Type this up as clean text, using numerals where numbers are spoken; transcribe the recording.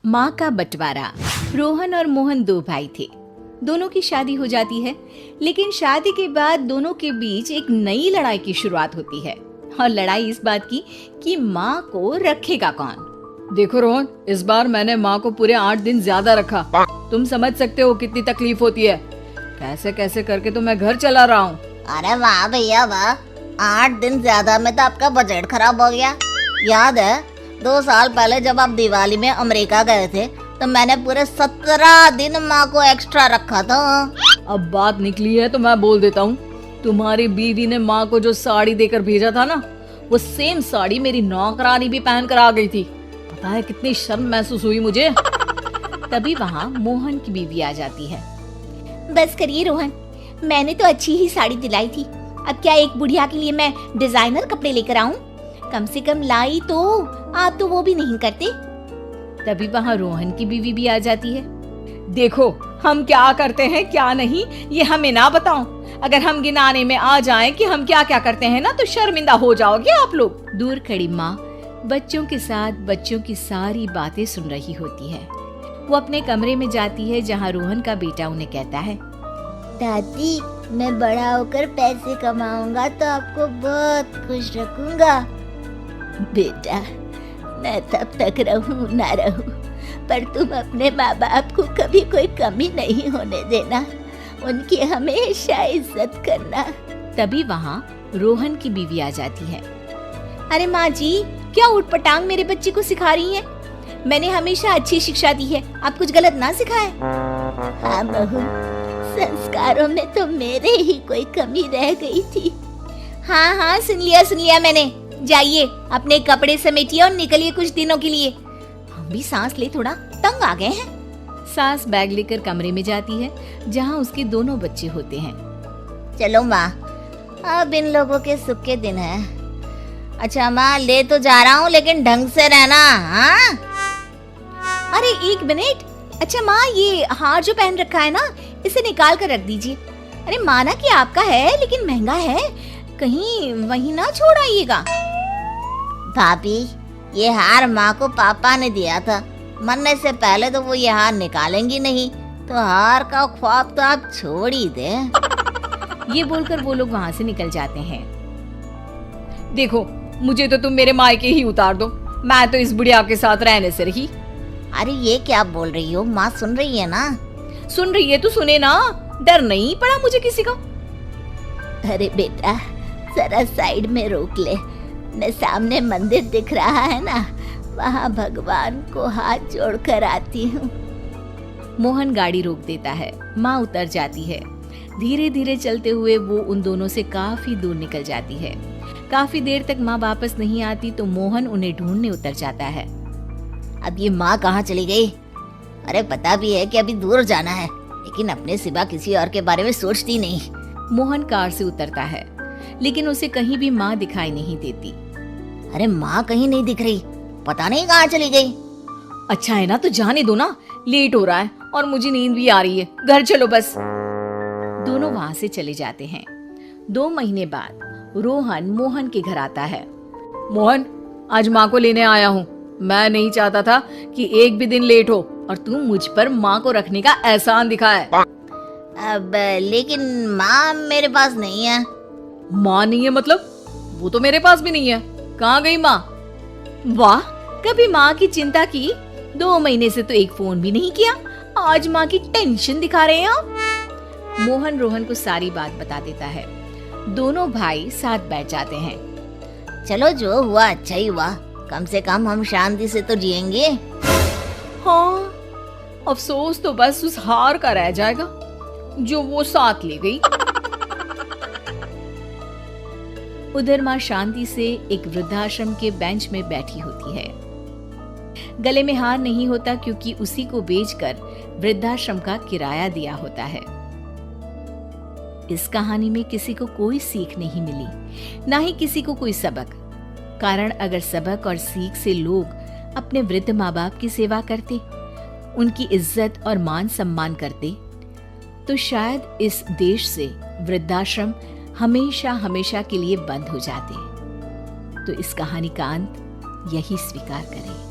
माँ का बंटवारा। रोहन और मोहन दो भाई थे। दोनों की शादी हो जाती है, लेकिन शादी के बाद दोनों के बीच एक नई लड़ाई की शुरुआत होती है। और लड़ाई इस बात की कि माँ को रखेगा कौन। देखो रोहन, इस बार मैंने माँ को पूरे 8 दिन ज्यादा रखा। तुम समझ सकते हो कितनी तकलीफ होती है। कैसे कैसे करके तो मैं घर चला रहा हूँ। अरे वाह भैया वाह, 8 दिन ज्यादा में तो आपका बजट खराब हो गया। याद है 2 साल पहले जब आप दिवाली में अमेरिका गए थे तो मैंने पूरे 17 दिन माँ को एक्स्ट्रा रखा था। अब बात निकली है तो मैं बोल देता हूँ, तुम्हारी बीवी ने माँ को जो साड़ी देकर भेजा था ना, वो सेम साड़ी मेरी नौकरानी भी पहन कर आ गई थी। पता है कितनी शर्म महसूस हुई मुझे। तभी वहाँ मोहन की बीवी आ जाती है। बस करिए रोहन, मैंने तो अच्छी ही साड़ी दिलाई थी। अब क्या एक बुढ़िया के लिए मैं डिजाइनर कपड़े लेकर आऊं? कम से कम लाई तो, आप तो वो भी नहीं करते। तभी वहाँ रोहन की बीवी भी आ जाती है। देखो हम क्या करते हैं क्या नहीं, ये हमें ना बताओ। अगर हम गिनाने में आ जाएं कि हम क्या क्या करते हैं ना, तो शर्मिंदा हो जाओगे आप लोग। दूर खड़ी माँ बच्चों के साथ बच्चों की सारी बातें सुन रही होती है। वो अपने कमरे में जाती है जहाँ रोहन का बेटा उन्हें कहता है, दादी मैं बड़ा होकर पैसे कमाऊंगा तो आपको बहुत खुश रखूंगा। बेटा मैं तब तक रहूं ना रहूं, पर तुम अपने माँ बाप को कभी कोई कमी नहीं होने देना, उनकी हमेशा इज्जत करना। तभी वहाँ रोहन की बीवी आ जाती है। अरे माँ जी, क्या उटपटांग मेरे बच्चे को सिखा रही हैं? मैंने हमेशा अच्छी शिक्षा दी है, आप कुछ गलत ना सिखाएं। हाँ बहू, संस्कारों में तो मेरे ही कोई कमी रह गई थी। हाँ हाँ सुन लिया मैंने। जाइए अपने कपड़े समेटिए और निकलिए कुछ दिनों के लिए। हम भी सांस ले, थोड़ा तंग आ गए हैं। सास बैग लेकर कमरे में जाती है जहाँ उसके दोनों बच्चे होते हैं। चलो माँ, अब इन लोगों के सुख के दिन है। अच्छा माँ, ले तो जा रहा हूँ लेकिन ढंग से रहना। हाँ अरे 1 मिनट। अच्छा माँ, ये हार जो पहन रखा है ना, इसे निकाल कर रख दीजिए। अरे माना कि आपका है लेकिन महंगा है, कहीं वहीं ना छोड़ आइएगा। भाभी, ये हार माँ को पापा ने दिया था। मरने से पहले तो वो ये हार निकालेंगी नहीं, तो हार का ख्वाब तो आप छोड़ ही दे। ये बोलकर वो लोग वहाँ से निकल जाते हैं। देखो मुझे तो तुम मेरे मायके ही उतार दो, मैं तो इस बुढ़िया के साथ रहने से रही। अरे ये क्या बोल रही हो? माँ सुन रही है ना? सुन रही है तो सुने ना, डर नहीं पड़ा मुझे किसी का। अरे बेटा जरा साइड में रोक ले, मैं सामने मंदिर दिख रहा है ना, वहाँ भगवान को हाथ जोड़कर आती हूँ। मोहन गाड़ी रोक देता है। माँ उतर जाती है। धीरे धीरे चलते हुए वो उन दोनों से काफी दूर निकल जाती है। काफी देर तक माँ वापस नहीं आती तो मोहन उन्हें ढूंढने उतर जाता है। अब ये माँ कहाँ चली गई? अरे पता भी है कि अभी दूर जाना है, लेकिन अपने सिवा किसी और के बारे में सोचती नहीं। मोहन कार से उतरता है, लेकिन उसे कहीं भी माँ दिखाई नहीं देती। अरे माँ कहीं नहीं दिख रही, पता नहीं कहाँ चली गई। अच्छा है ना, तो जाने दो ना, लेट हो रहा है और मुझे नींद भी आ रही है, घर चलो बस। दोनों वहाँ से चले जाते हैं। 2 महीने बाद रोहन मोहन के घर आता है। मोहन, आज माँ को लेने आया हूँ। मैं नहीं चाहता था कि एक भी दिन लेट हो और तू मुझ पर माँ को रखने का एहसान दिखाए। अब लेकिन माँ मेरे पास नहीं है। माँ नहीं है मतलब? वो तो मेरे पास भी नहीं है। कहाँ गई माँ? वाह, कभी माँ की चिंता की? 2 महीने से तो एक फोन भी नहीं किया, आज माँ की टेंशन दिखा रहे हैं आप। मोहन रोहन को सारी बात बता देता है। दोनों भाई साथ बैठ जाते हैं। चलो जो हुआ अच्छा ही हुआ, कम से कम हम शांति से तो जिएंगे। हाँ, अफसोस तो बस उस हार का रह जाएगा जो वो साथ ले गई। उधर माँ शांति से एक वृद्धाश्रम के बेंच में बैठी होती है। गले में हार नहीं होता क्योंकि उसी को बेचकर वृद्धाश्रम का किराया दिया होता है। इस कहानी में किसी को कोई सीख नहीं मिली, ना ही किसी को कोई सबक। कारण अगर सबक और सीख से लोग अपने वृद्ध माँ बाप की सेवा करते, उनकी इज्जत और मान सम्मान करते, तो शायद इस देश से वृद्धाश्रम हमेशा हमेशा के लिए बंद हो जाते। तो इस कहानी का अंत यही स्वीकार करें।